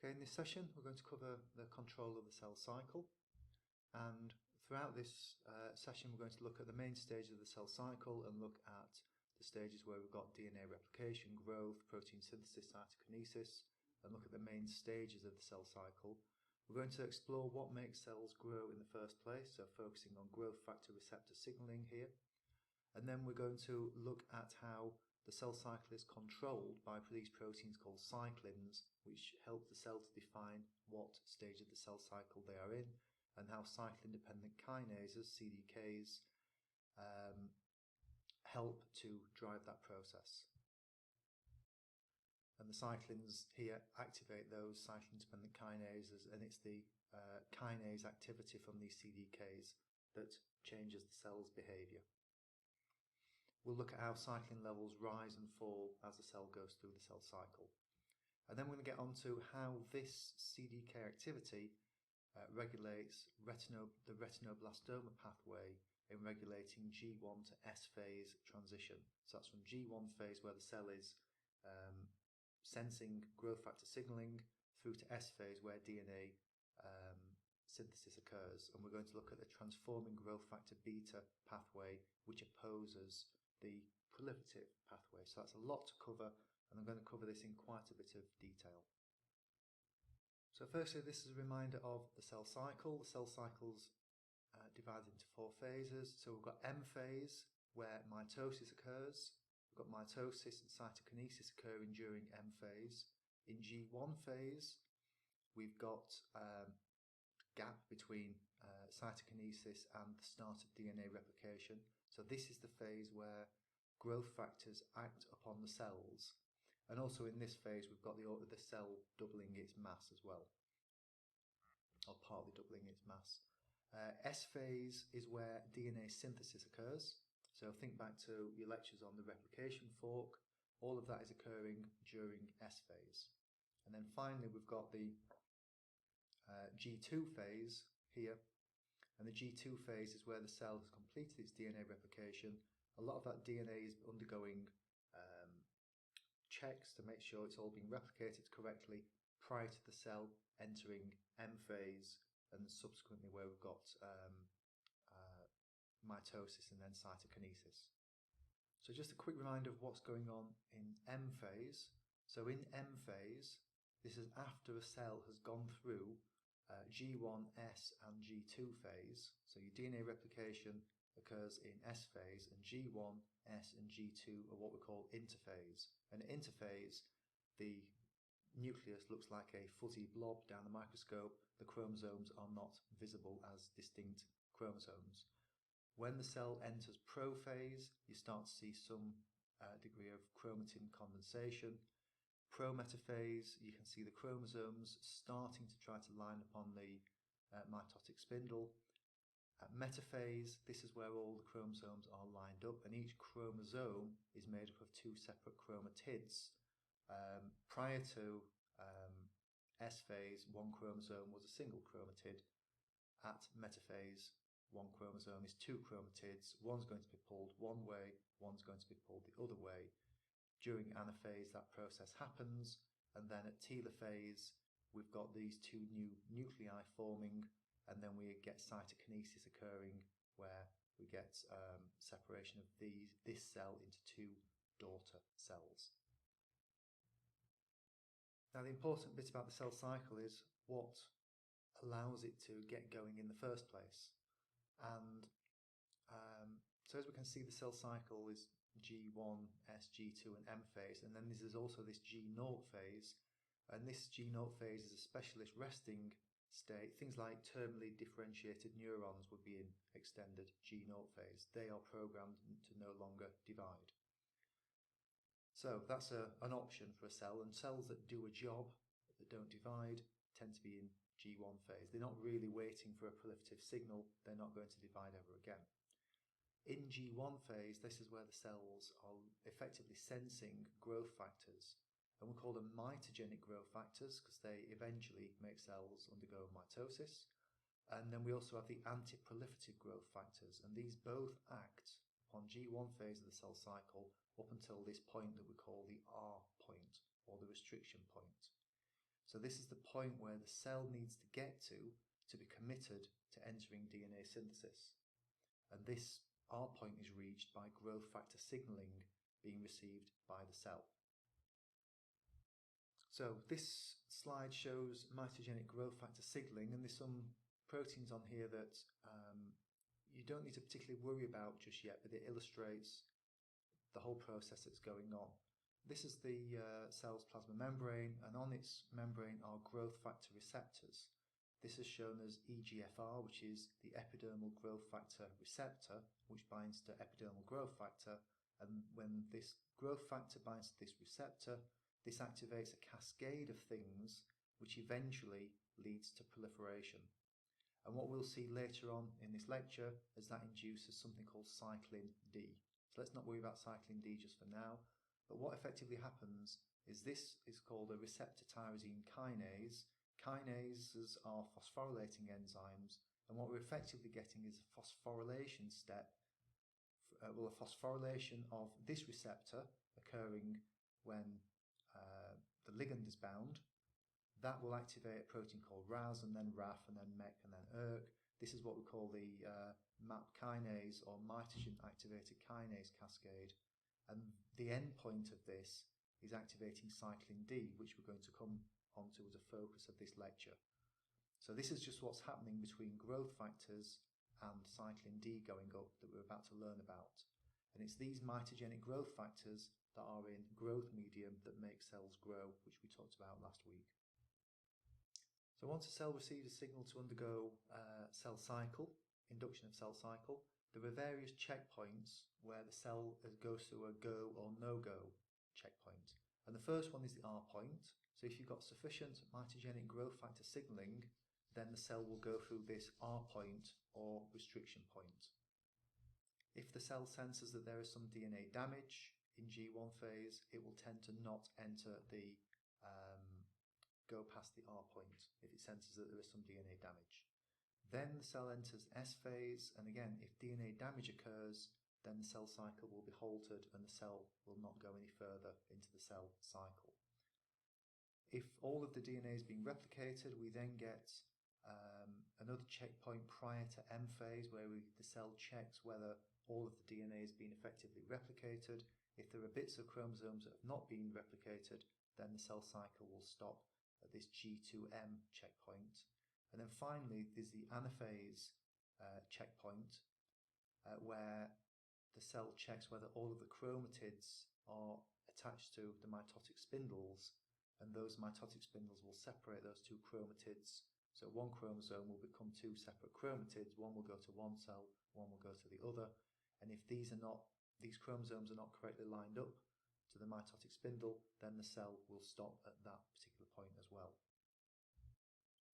Okay, in this session we're going to cover the control of the cell cycle, and throughout this session we're going to look at the main stages of the cell cycle and look at the stages where we've got DNA replication, growth, protein synthesis, cytokinesis, and look at the main stages of the cell cycle. We're going to explore what makes cells grow in the first place, so focusing on growth factor receptor signaling here. And then we're going to look at how the cell cycle is controlled by these proteins called cyclins, which help the cell to define what stage of the cell cycle they are in, and how cyclin-dependent kinases, CDKs, help to drive that process. And the cyclins here activate those cyclin-dependent kinases, and it's the kinase activity from these CDKs that changes the cell's behaviour. We'll look at how cyclin levels rise and fall as the cell goes through the cell cycle. And then we're going to get on to how this CDK activity regulates the retinoblastoma pathway in regulating G1 to S phase transition. So that's from G1 phase, where the cell is sensing growth factor signaling, through to S phase, where DNA synthesis occurs. And we're going to look at the transforming growth factor beta pathway, which opposes the proliferative pathway. So that's a lot to cover, and I'm going to cover this in quite a bit of detail. So firstly, this is a reminder of the cell cycle. The cell cycle's divided into 4 phases. So we've got M phase, where mitosis occurs. We've got mitosis and cytokinesis occurring during M phase. In G1 phase, we've got gap between cytokinesis and the start of DNA replication. So this is the phase where growth factors act upon the cells, and also in this phase we've got the cell doubling its mass as well, or partly doubling its mass. S phase is where DNA synthesis occurs. So think back to your lectures on the replication fork. All of that is occurring during S phase. And then finally we've got the G2 phase here, and the G2 phase is where the cell has completed its DNA replication. A lot of that DNA is undergoing checks to make sure it's all being replicated correctly prior to the cell entering M phase, and subsequently where we've got mitosis and then cytokinesis. So just a quick reminder of what's going on in M phase. So in M phase, this is after a cell has gone through G1, S and G2 phase. So your DNA replication occurs in S phase, and G1, S and G2 are what we call interphase. And at interphase, the nucleus looks like a fuzzy blob down the microscope. The chromosomes are not visible as distinct chromosomes. When the cell enters prophase, you start to see some degree of chromatin condensation. Prometaphase, you can see the chromosomes starting to try to line upon the mitotic spindle. At metaphase, this is where all the chromosomes are lined up, and each chromosome is made up of 2 separate chromatids. Prior to S phase, 1 chromosome was a single chromatid. At metaphase, 1 chromosome is 2 chromatids. One's going to be pulled one way, one's going to be pulled the other way. During anaphase, that process happens, and then at telophase, we've got these 2 new nuclei forming, and then we get cytokinesis occurring, where we get separation of this cell into 2 daughter cells. Now, the important bit about the cell cycle is what allows it to get going in the first place. And so as we can see, the cell cycle is G1, S, G2 and M phase, and then there's also this G0 phase, and this G0 phase is a specialist resting state. Things like terminally differentiated neurons would be in extended G0 phase. They are programmed to no longer divide. So that's an option for a cell, and cells that do a job, that don't divide, tend to be in G1 phase. They're not really waiting for a proliferative signal. They're not going to divide ever again. In G1 phase, this is where the cells are effectively sensing growth factors, and we call them mitogenic growth factors because they eventually make cells undergo mitosis. And then we also have the anti-proliferative growth factors, and these both act upon G1 phase of the cell cycle up until this point that we call the R point, or the restriction point. So this is the point where the cell needs to get to be committed to entering DNA synthesis. And this R point is reached by growth factor signaling being received by the cell. So this slide shows mitogenic growth factor signaling, and there's some proteins on here that you don't need to particularly worry about just yet, but it illustrates the whole process that's going on. This is the cell's plasma membrane, and on its membrane are growth factor receptors. This is shown as EGFR, which is the epidermal growth factor receptor, which binds to epidermal growth factor, and when this growth factor binds to this receptor, this activates a cascade of things which eventually leads to proliferation. And what we'll see later on in this lecture is that induces something called cyclin D. So let's not worry about cyclin D just for now. But what effectively happens is this is called a receptor tyrosine kinase. Kinases are phosphorylating enzymes, and what we're effectively getting is a phosphorylation step, a phosphorylation of this receptor occurring when the ligand is bound. That will activate a protein called RAS, and then RAF, and then MEK, and then ERK. This is what we call the MAP kinase or mitogen activated kinase cascade. And the end point of this is activating cyclin D, which we're going to come onto as a focus of this lecture. So this is just what's happening between growth factors and cyclin D going up that we're about to learn about. And it's these mitogenic growth factors that are in growth medium that make cells grow, which we talked about last week. So once a cell receives a signal to undergo cell cycle, induction of cell cycle, there are various checkpoints where the cell goes through a go or no-go checkpoint. And the first one is the R point. So if you've got sufficient mitogenic growth factor signaling, then the cell will go through this R point or restriction point. If the cell senses that there is some DNA damage in G1 phase, it will tend to not enter the go past the R point if it senses that there is some DNA damage. Then the cell enters S phase, and again, if DNA damage occurs, then the cell cycle will be halted and the cell will not go any further into the cell cycle. If all of the DNA is being replicated, we then get another checkpoint prior to M phase where the cell checks whether all of the DNA has been effectively replicated. If there are bits of chromosomes that have not been replicated, then the cell cycle will stop at this G2M checkpoint. And then finally, there's the anaphase checkpoint where the cell checks whether all of the chromatids are attached to the mitotic spindles, and those mitotic spindles will separate those two chromatids. So one chromosome will become two separate chromatids. One will go to one cell, one will go to the other. And if these chromosomes are not correctly lined up to the mitotic spindle, then the cell will stop at that particular point as well.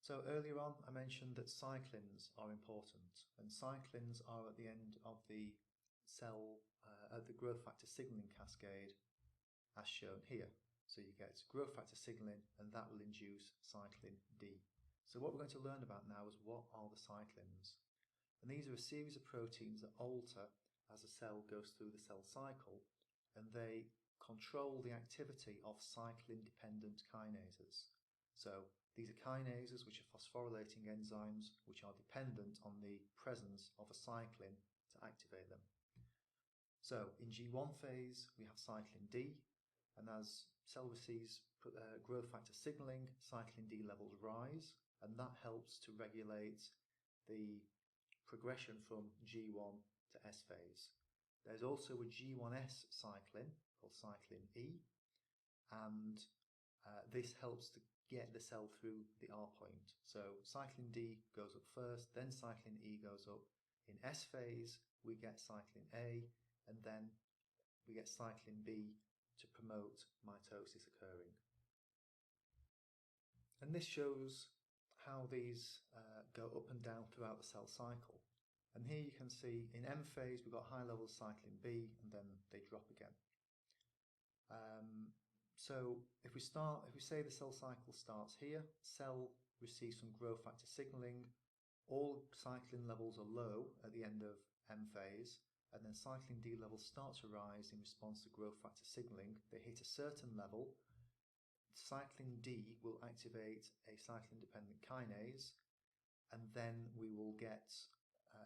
So earlier on I mentioned that cyclins are important, and cyclins are at the end of the cell, at the growth factor signaling cascade as shown here. So you get growth factor signaling, and that will induce cyclin D. So what we're going to learn about now is what are the cyclins. And these are a series of proteins that alter as a cell goes through the cell cycle, and they control the activity of cyclin-dependent kinases. So these are kinases which are phosphorylating enzymes which are dependent on the presence of a cyclin to activate them. So in G1 phase we have cyclin D, and as cell receives growth factor signaling, cyclin D levels rise, and that helps to regulate the progression from G1 to S phase. There's also a G1S cyclin called cyclin E, and this helps to get the cell through the R point. So cyclin D goes up first, then cyclin E goes up. In S phase we get cyclin A, and then we get cyclin B to promote mitosis occurring. And this shows how these go up and down throughout the cell cycle. And here you can see in M phase we've got high levels of cyclin B, and then they drop again. So if we say the cell cycle starts here, cell receives some growth factor signaling, all cyclin levels are low at the end of M phase, and then cyclin D levels start to rise in response to growth factor signaling. They hit a certain level, cyclin D will activate a cyclin-dependent kinase, and then we will get,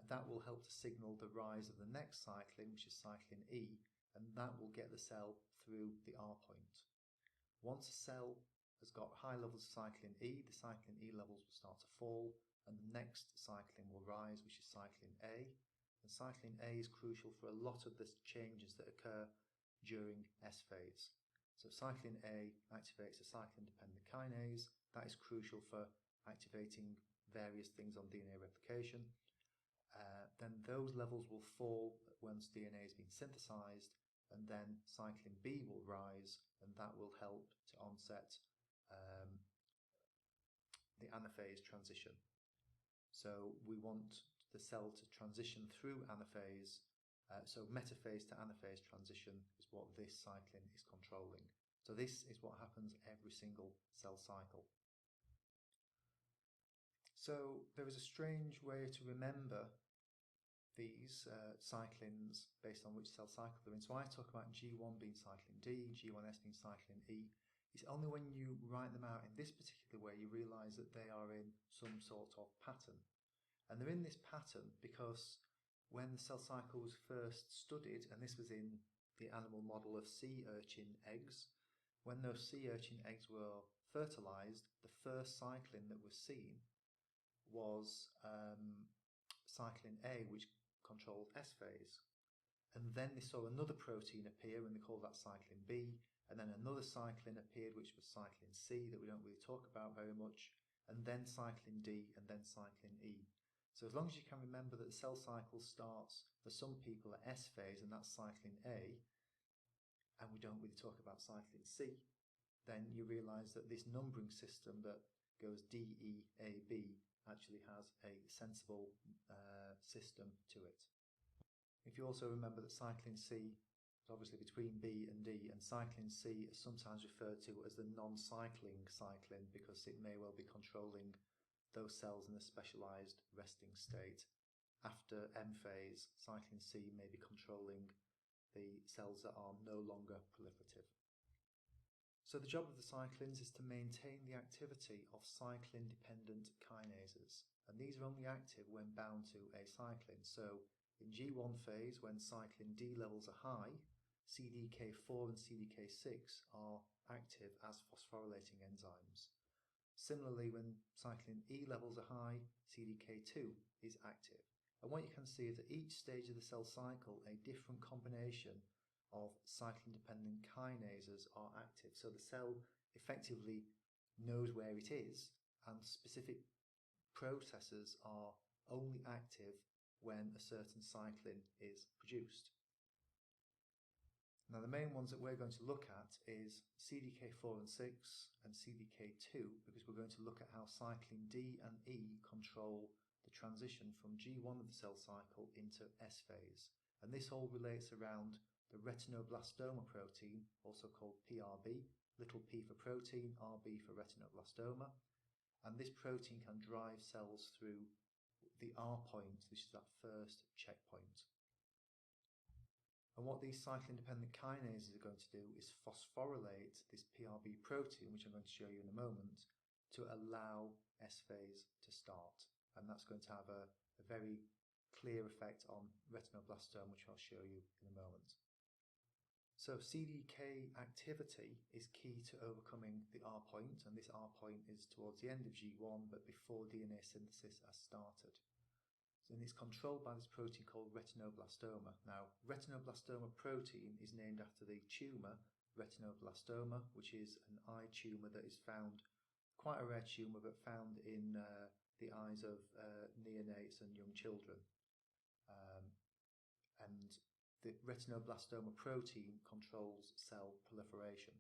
that will help to signal the rise of the next cyclin, which is cyclin E, and that will get the cell through the R point. Once a cell has got high levels of cyclin E, the cyclin E levels will start to fall, and the next cyclin will rise, which is cyclin A. And cyclin A is crucial for a lot of the changes that occur during S phase. So cyclin A activates a cyclin-dependent kinase. That is crucial for activating various things on DNA replication. Then those levels will fall once DNA has been synthesized, and then cyclin B will rise, and that will help to onset the anaphase transition. So we want the cell to transition through anaphase. So metaphase to anaphase transition is what this cyclin is controlling. So this is what happens every single cell cycle. So there is a strange way to remember these cyclins based on which cell cycle they're in. So I talk about G1 being cyclin D, G1S being cyclin E. It's only when you write them out in this particular way you realise that they are in some sort of pattern. And they're in this pattern because when the cell cycle was first studied, and this was in the animal model of sea urchin eggs, when those sea urchin eggs were fertilised, the first cyclin that was seen was cyclin A, which controlled S phase. And then they saw another protein appear, and they called that cyclin B. And then another cyclin appeared, which was cyclin C, that we don't really talk about very much. And then cyclin D, and then cyclin E. So as long as you can remember that the cell cycle starts for some people at S phase, and that's cyclin A, and we don't really talk about cyclin C, then you realise that this numbering system that goes D, E, A, B actually has a sensible system to it. If you also remember that cyclin C is obviously between B and D, and cyclin C is sometimes referred to as the non-cycling cyclin because it may well be controlling those cells in a specialised resting state. After M phase, cyclin C may be controlling the cells that are no longer proliferative. So the job of the cyclins is to maintain the activity of cyclin-dependent kinases, and these are only active when bound to a cyclin. So in G1 phase, when cyclin D levels are high, CDK4 and CDK6 are active as phosphorylating enzymes. Similarly, when cyclin E levels are high, CDK2 is active. And what you can see is at each stage of the cell cycle, a different combination of cyclin-dependent kinases are active. So the cell effectively knows where it is, and specific processes are only active when a certain cyclin is produced. Now the main ones that we're going to look at is CDK4 and 6 and CDK2, because we're going to look at how cyclin D and E control the transition from G1 of the cell cycle into S phase. And this all relates around the retinoblastoma protein, also called pRb, little p for protein, Rb for retinoblastoma. And this protein can drive cells through the R point, which is that first checkpoint. And what these cyclin-dependent kinases are going to do is phosphorylate this pRb protein, which I'm going to show you in a moment, to allow S phase to start. And that's going to have a very clear effect on retinoblastoma, which I'll show you in a moment. So CDK activity is key to overcoming the R point, and this R point is towards the end of G1 but before DNA synthesis has started. And it's controlled by this protein called retinoblastoma. Now, retinoblastoma protein is named after the tumour retinoblastoma, which is an eye tumour that is found, quite a rare tumour, but found in the eyes of neonates and young children. And the retinoblastoma protein controls cell proliferation.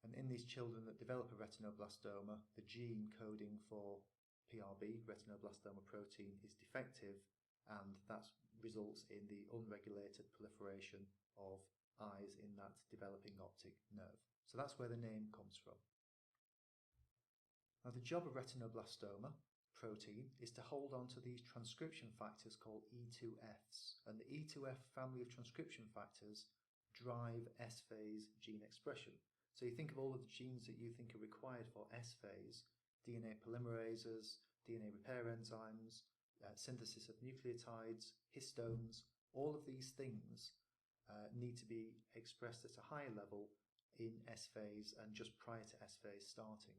And in these children that develop a retinoblastoma, the gene coding for pRb, retinoblastoma protein, is defective, and that results in the unregulated proliferation of eyes in that developing optic nerve. So that's where the name comes from. Now the job of retinoblastoma protein is to hold on to these transcription factors called E2Fs, and the E2F family of transcription factors drive S phase gene expression. So you think of all of the genes that you think are required for S phase, DNA polymerases, DNA repair enzymes, synthesis of nucleotides, histones, all of these things need to be expressed at a higher level in S phase and just prior to S phase starting.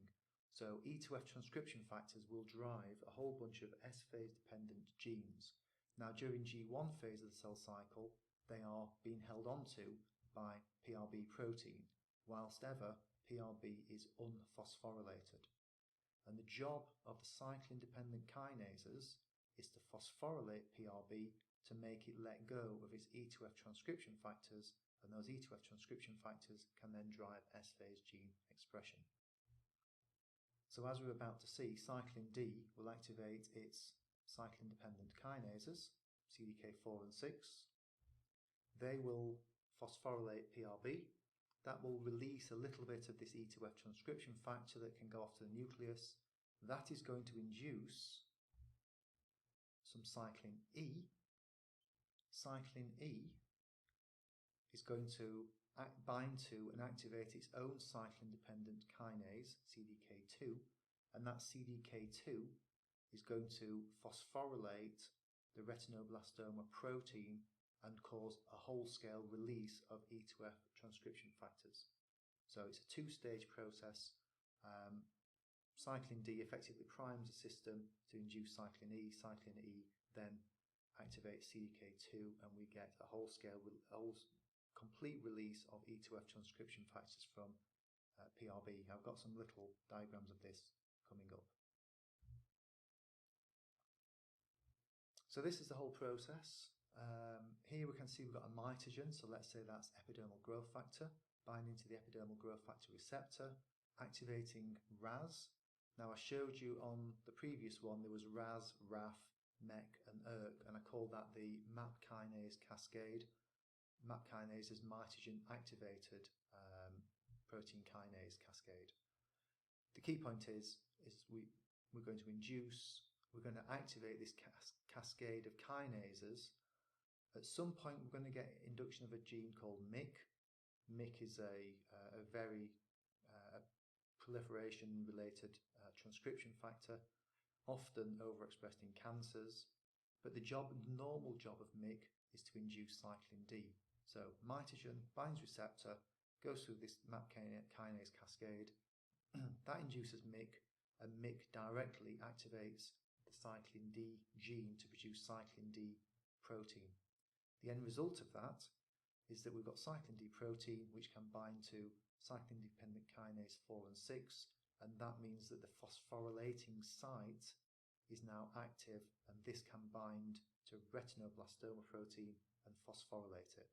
So E2F transcription factors will drive a whole bunch of S phase dependent genes. Now during G1 phase of the cell cycle, they are being held onto by pRb protein, whilst ever pRb is unphosphorylated. And the job of the cyclin dependent kinases is to phosphorylate pRb to make it let go of its E2F transcription factors, and those E2F transcription factors can then drive S phase gene expression. So as we're about to see, cyclin D will activate its cyclin-dependent kinases, CDK4 and 6. They will phosphorylate pRb. That will release a little bit of this E2F transcription factor that can go off to the nucleus. That is going to induce some cyclin E. Cyclin E is going to bind to and activate its own cyclin-dependent kinase, CDK2, and that CDK2 is going to phosphorylate the retinoblastoma protein and cause a whole-scale release of E2F transcription factors. So it's a two-stage process. Cyclin D effectively primes the system to induce cyclin E. Cyclin E then activates CDK2, and we get a whole-scale, complete release of E2F transcription factors from pRb. I've got some little diagrams of this coming up. So this is the whole process. Here we can see we've got a mitogen, so let's say that's epidermal growth factor, binding to the epidermal growth factor receptor, activating RAS. Now I showed you on the previous one there was RAS, RAF, MEK and ERK, and I called that the MAP kinase cascade. MAP kinase is mitogen activated protein kinase cascade. The key point is we're going to activate this cascade of kinases. At some point we're going to get induction of a gene called MYC. MYC is a very proliferation related transcription factor, often overexpressed in cancers, but the normal job of MYC is to induce cyclin D. So mitogen binds receptor, goes through this MAP kinase cascade, that induces MYC, and MYC directly activates the cyclin D gene to produce cyclin D protein. The end result of that is that we've got cyclin D protein which can bind to cyclin-dependent kinase 4 and 6, and that means that the phosphorylating site is now active, and this can bind to retinoblastoma protein and phosphorylate it.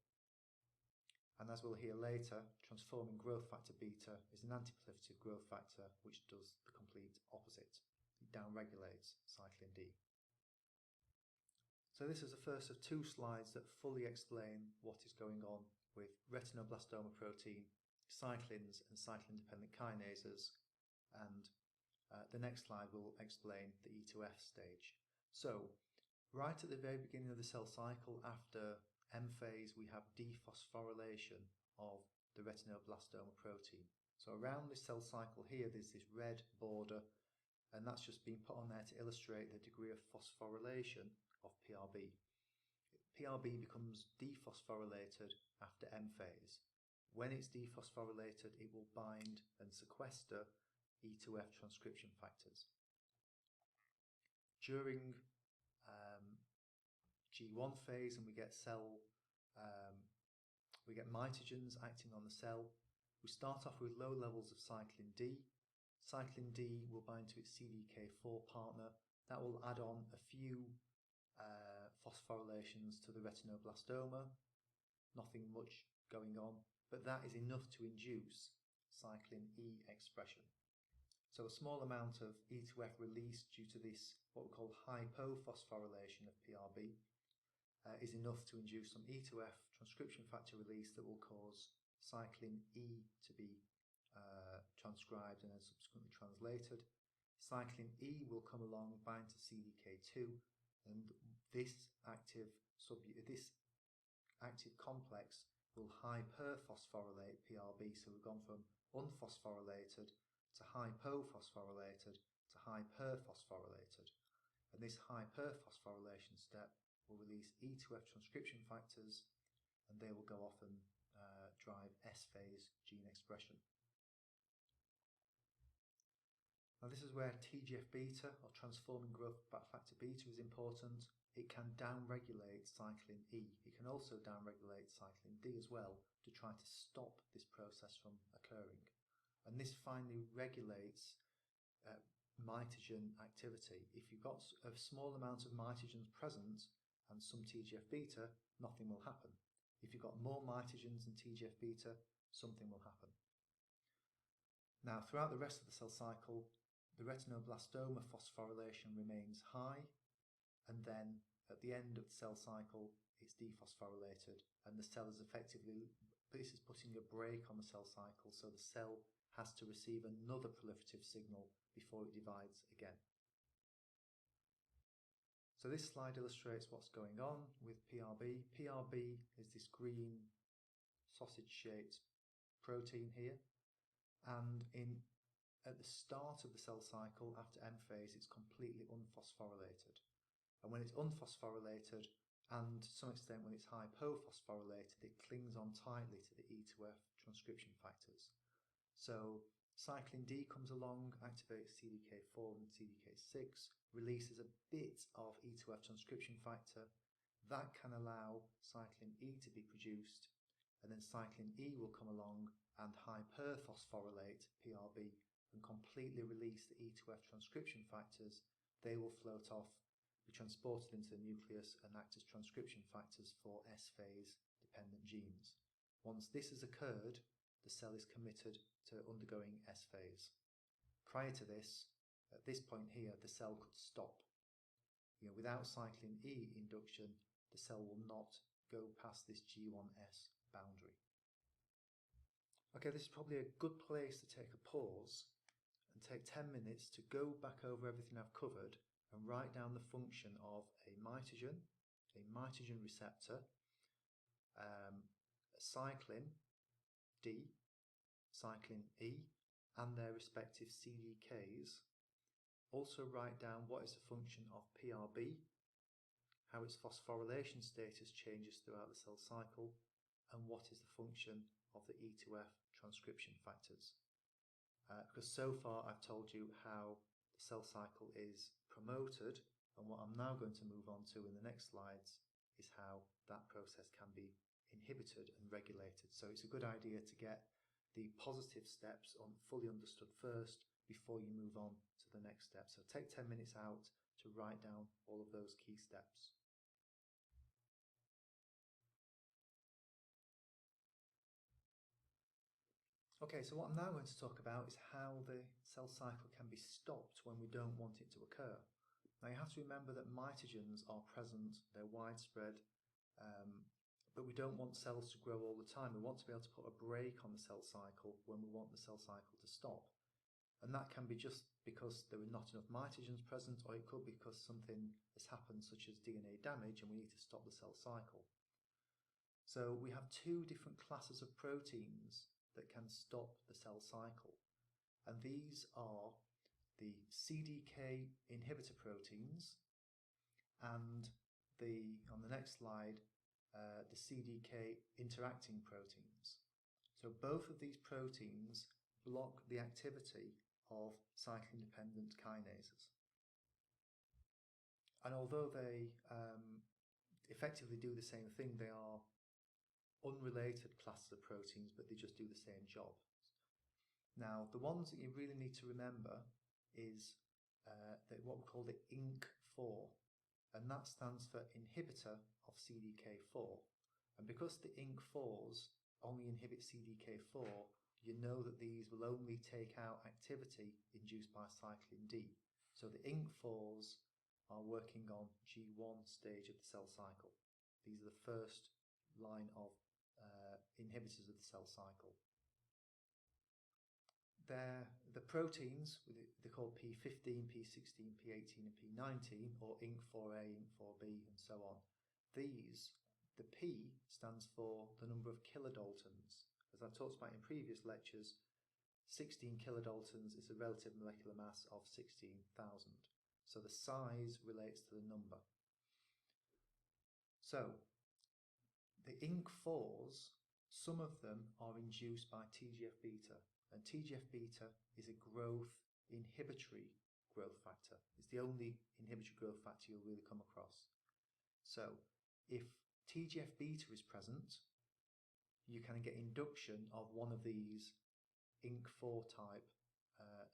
And as we'll hear later, transforming growth factor beta is an antiproliferative growth factor which does the complete opposite. It downregulates cyclin D. So this is the first of two slides that fully explain what is going on with retinoblastoma protein, cyclins and cyclin-dependent kinases, and the next slide will explain the E2F stage. So right at the very beginning of the cell cycle, after M phase, we have dephosphorylation of the retinoblastoma protein. So around this cell cycle here there's this red border, and that's just been put on there to illustrate the degree of phosphorylation of pRb. pRb becomes dephosphorylated after M phase. When it's dephosphorylated, it will bind and sequester E2F transcription factors. During G1 phase, and we get mitogens acting on the cell. We start off with low levels of cyclin D. Cyclin D will bind to its CDK4 partner. That will add on a few phosphorylations to the retinoblastoma. Nothing much going on, but that is enough to induce cyclin E expression. So a small amount of E2F release due to this, what we call hypophosphorylation of pRb, is enough to induce some E2F transcription factor release that will cause cyclin E to be transcribed and then subsequently translated. Cyclin E will come along, bind to CDK2, and this active complex will hyperphosphorylate pRb. So we've gone from unphosphorylated to hypophosphorylated to hyperphosphorylated. And this hyperphosphorylation step will release E2F transcription factors, and they will go off and drive S-phase gene expression. Now this is where TGF-beta, or transforming growth factor beta, is important. It can downregulate cyclin E. It can also downregulate cyclin D as well to try to stop this process from occurring. And this finally regulates mitogen activity. If you've got a small amount of mitogens present and some TGF-beta, nothing will happen. If you've got more mitogens than TGF-beta, something will happen. Now, throughout the rest of the cell cycle, the retinoblastoma phosphorylation remains high, and then at the end of the cell cycle, it's dephosphorylated, and the cell is effectively, this is putting a brake on the cell cycle, so the cell has to receive another proliferative signal before it divides again. So this slide illustrates what's going on with pRb. pRb is this green sausage-shaped protein here, and at the start of the cell cycle, after M phase, it's completely unphosphorylated. And when it's unphosphorylated, and to some extent when it's hypophosphorylated, it clings on tightly to the E2F transcription factors. So cyclin D comes along, activates CDK4 and CDK6, releases a bit of E2F transcription factor. That can allow cyclin E to be produced, and then cyclin E will come along and hyperphosphorylate pRb and completely release the E2F transcription factors. They will float off, be transported into the nucleus and act as transcription factors for S-phase dependent genes. Once this has occurred, the cell is committed to undergoing S-phase. Prior to this, at this point here, the cell could stop. Without cyclin E induction, the cell will not go past this G1S boundary. Okay, this is probably a good place to take a pause and take 10 minutes to go back over everything I've covered and write down the function of a mitogen receptor, a cyclin D, cyclin E, and their respective CDKs. Also write down what is the function of pRb, how its phosphorylation status changes throughout the cell cycle, and what is the function of the E2F transcription factors. Because so far I've told you how the cell cycle is promoted, and what I'm now going to move on to in the next slides is how that process can be inhibited and regulated. So it's a good idea to get the positive steps fully understood first before you move on to the next step. So take 10 minutes out to write down all of those key steps. Okay, so what I'm now going to talk about is how the cell cycle can be stopped when we don't want it to occur. Now you have to remember that mitogens are present, they're widespread, but we don't want cells to grow all the time. We want to be able to put a brake on the cell cycle when we want the cell cycle to stop. And that can be just because there are not enough mitogens present, or it could be because something has happened such as DNA damage and we need to stop the cell cycle. So we have two different classes of proteins that can stop the cell cycle, and these are the CDK inhibitor proteins and on the next slide, the CDK interacting proteins. So both of these proteins block the activity of cyclin-dependent kinases. And although they effectively do the same thing, they are unrelated classes of proteins, but they just do the same job. Now, the ones that you really need to remember is what we call the INK4, and that stands for inhibitor of CDK4. And because the INK4s only inhibit CDK4, you know that these will only take out activity induced by cyclin D. So the INK4s are working on G1 stage of the cell cycle. These are the first line of inhibitors of the cell cycle. The proteins, they're called P15, P16, P18 and P19, or INK4A, INK4B and so on. The P stands for the number of kilodaltons. As I've talked about in previous lectures, 16 kilodaltons is a relative molecular mass of 16,000. So the size relates to the number. So the INC4s, some of them are induced by TGF-beta, and TGF-beta is a growth inhibitory growth factor. It's the only inhibitory growth factor you'll really come across. So if TGF-beta is present, you can get induction of one of these INC4 type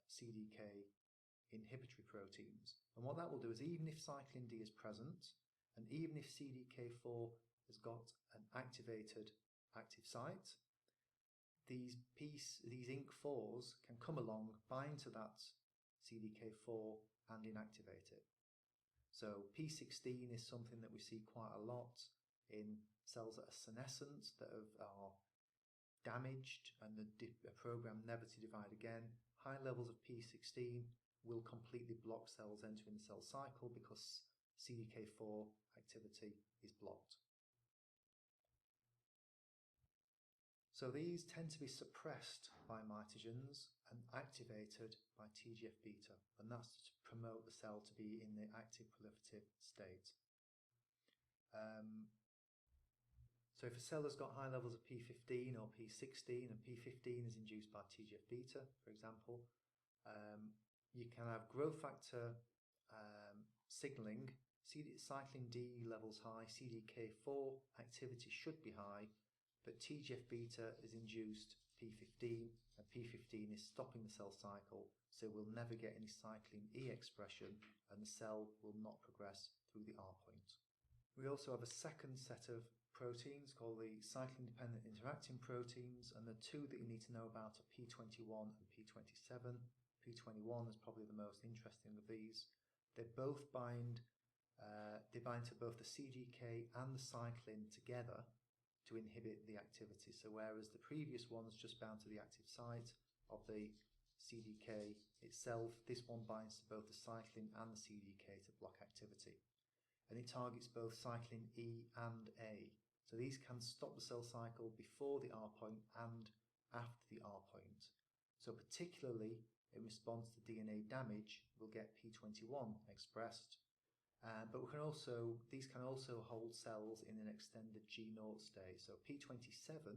CDK inhibitory proteins. And what that will do is, even if Cyclin D is present, and even if CDK4 has got an activated active site, these INC4s can come along, bind to that CDK4 and inactivate it. So P16 is something that we see quite a lot in cells that are senescent, that are damaged and are programmed never to divide again. High levels of P16 will completely block cells entering the cell cycle because CDK4 activity is blocked. So these tend to be suppressed by mitogens and activated by TGF-beta, and that's to promote the cell to be in the active proliferative state. So if a cell has got high levels of P15 or P16, and P15 is induced by TGF-beta, for example, you can have growth factor signaling, Cyclin D levels high, CDK4 activity should be high, but TGF-beta is induced P15, and P15 is stopping the cell cycle, so we'll never get any Cyclin E expression, and the cell will not progress through the R point. We also have a second set of proteins called the cyclin-dependent interacting proteins, and the two that you need to know about are P21 and P27. P21 is probably the most interesting of these. They both bind to both the CDK and the cyclin together to inhibit the activity. So whereas the previous ones just bound to the active site of the CDK itself, this one binds to both the cyclin and the CDK to block activity. And it targets both cyclin E and A. So these can stop the cell cycle before the R point and after the R point. So particularly in response to DNA damage, we'll get P21 expressed. But these can also hold cells in an extended G0 state. So P27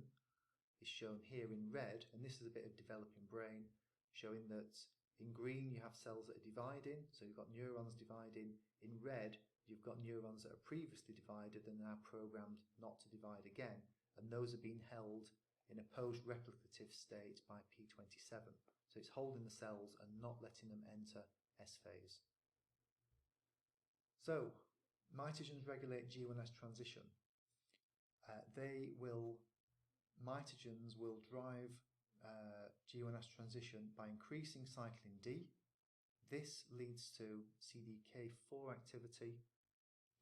is shown here in red, and this is a bit of developing brain, showing that in green you have cells that are dividing, so you've got neurons dividing. In red, you've got neurons that are previously divided and now programmed not to divide again, and those are being held in a post-replicative state by P27. So it's holding the cells and not letting them enter S phase. So mitogens regulate G1S transition. Mitogens will drive G1S transition by increasing cyclin D. This leads to CDK4 activity.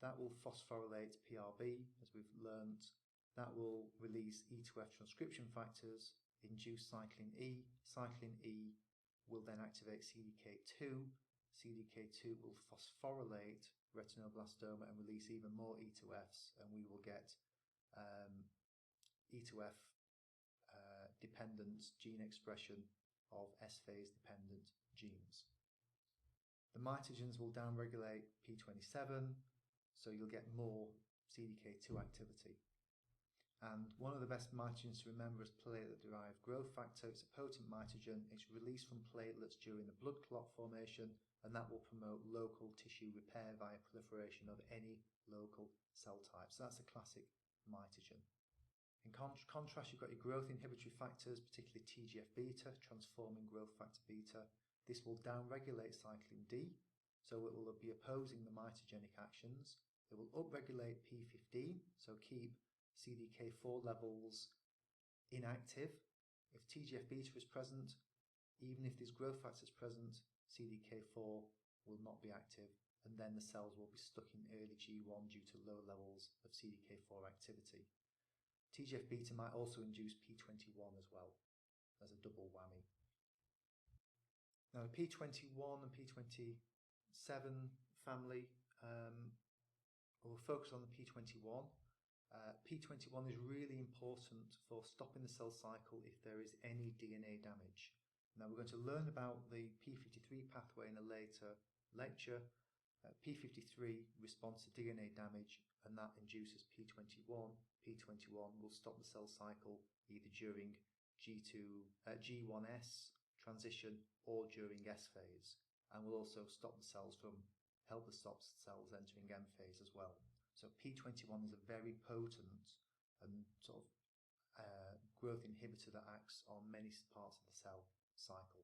That will phosphorylate pRb, as we've learnt. That will release E2F transcription factors, induce cyclin E. Cyclin E will then activate CDK2. CDK2 will phosphorylate retinoblastoma and release even more E2Fs, and we will get E2F dependent gene expression of S-phase dependent genes. The mitogens will downregulate P27, so you'll get more CDK2 activity. And one of the best mitogens to remember is platelet-derived growth factor. It's a potent mitogen. It's released from platelets during the blood clot formation, and that will promote local tissue repair via proliferation of any local cell type. So that's a classic mitogen. In contrast, you've got your growth inhibitory factors, particularly TGF-beta, transforming growth factor beta. This will downregulate cyclin D, so it will be opposing the mitogenic actions. It will upregulate P15, so keep CDK4 levels inactive. If TGF-beta is present, even if this growth factor is present, CDK4 will not be active, and then the cells will be stuck in early G1 due to low levels of CDK4 activity. TGF-beta might also induce P21 as well, as a double whammy. Now the P21 and P27 family, we'll focus on the P21. P21 is really important for stopping the cell cycle if there is any DNA damage. Now we're going to learn about the p53 pathway in a later lecture. p53 responds to DNA damage, and that induces p21. p21 will stop the cell cycle either during G1S transition or during S phase, and will also stop the cells help the cells entering M phase as well. So p21 is a very potent and sort of growth inhibitor that acts on many parts of the cell cycle.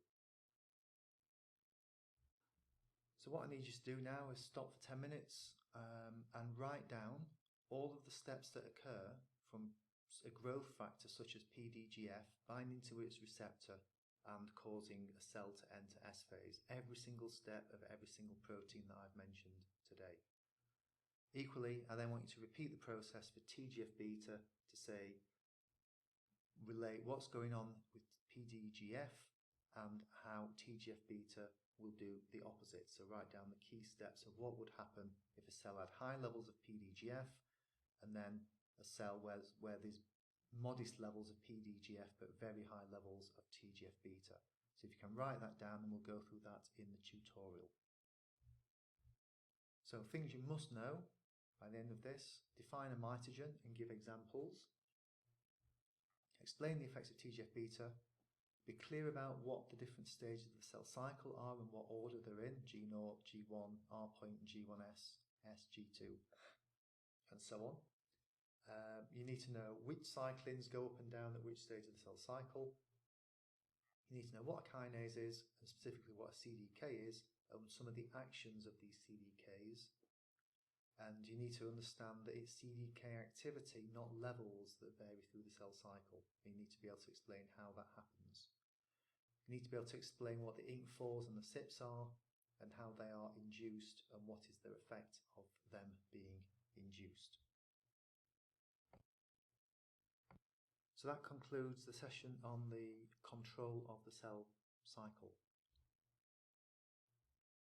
So what I need you to do now is stop for 10 minutes and write down all of the steps that occur from a growth factor such as PDGF binding to its receptor and causing a cell to enter S phase, every single step of every single protein that I've mentioned today. Equally, I then want you to repeat the process for TGF-beta to say, relate what's going on with PDGF and how TGF-beta will do the opposite. So write down the key steps of what would happen if a cell had high levels of PDGF and then a cell where there's modest levels of PDGF but very high levels of TGF-beta. So if you can write that down, and we'll go through that in the tutorial. So things you must know by the end of this: define a mitogen and give examples. Explain the effects of TGF-beta. Be clear about what the different stages of the cell cycle are and what order they're in: G0, G1, R point, G1S, S, G2, and so on. You need to know which cyclins go up and down at which stage of the cell cycle. You need to know what a kinase is, and specifically what a CDK is, and some of the actions of these CDKs. And you need to understand that it's CDK activity, not levels, that vary through the cell cycle. You need to be able to explain how that happens. You need to be able to explain what the INC4s and the CYPs are, and how they are induced, and what is the effect of them being induced. So that concludes the session on the control of the cell cycle.